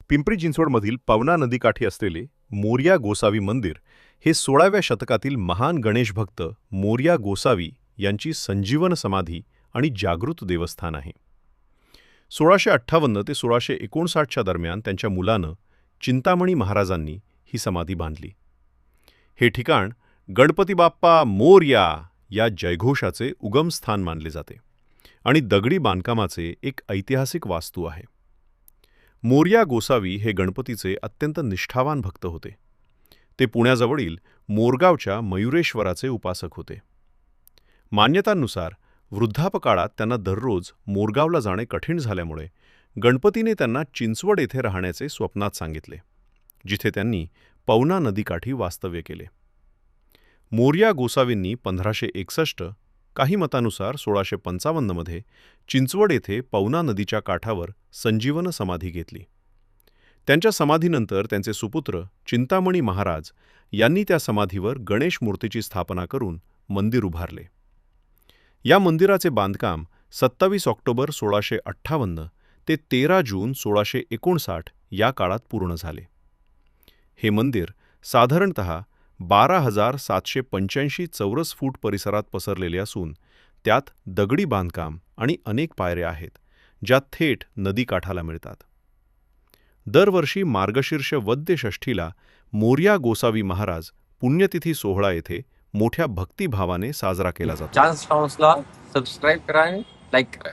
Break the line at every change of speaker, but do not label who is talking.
पिंपरी चिंचवडमधील पवना नदीकाठी असलेले मोरया गोसावी मंदिर हे 16व्या शतकातील महान गणेश भक्त मोरया गोसावी यांची संजीवन समाधी आणि जागृत देवस्थान आहे. 1658 ते 1659च्या दरम्यान त्यांच्या मुलानं चिंतामणी महाराजांनी ही समाधी बांधली. हे ठिकाण गणपती बाप्पा मोरया या जयघोषाचे उगमस्थान मानले जाते आणि दगडी बांधकामाचे एक ऐतिहासिक वास्तू आहे. मोरया गोसावी हे गणपतीचे अत्यंत निष्ठावान भक्त होते. ते पुण्याजवळील मोरगावच्या मयुरेश्वराचे उपासक होते. मान्यतांनुसार वृद्धापकाळात त्यांना दररोज मोरगावला जाणे कठीण झाल्यामुळे गणपतीने त्यांना चिंचवड येथे राहण्याचे स्वप्नात सांगितले, जिथे त्यांनी पवना नदीकाठी वास्तव्य केले. मोरया गोसावींनी 1561, काही मतानुसार 1655 मध्ये चिंचवड येथे पवना नदीच्या काठावर संजीवन समाधी घेतली. त्यांच्या समाधीनंतर त्यांचे सुपुत्र चिंतामणी महाराज यांनी त्या समाधीवर गणेश मूर्तीची स्थापना करून मंदिर उभारले. या मंदिराचे बांधकाम 27 ऑक्टोबर 1658 ते 13 जून 1659 या काळात पूर्ण झाले. हे मंदिर साधारणतः 12,785 चौरस फूट परिसरात पसरलेले असून त्यात दगडी बांधकाम आणि अनेक पायऱ्या आहेत, ज्या थेट नदीकाठाला मिळतात. दरवर्षी मार्गशीर्ष वद्य षष्ठीला मोरया गोसावी महाराज पुण्यतिथी सोहळा येथे मोठ्या भक्तिभावाने साजरा केला जातो.
चान्स हाऊसला सबस्क्राईब करा आणि लाईक करा.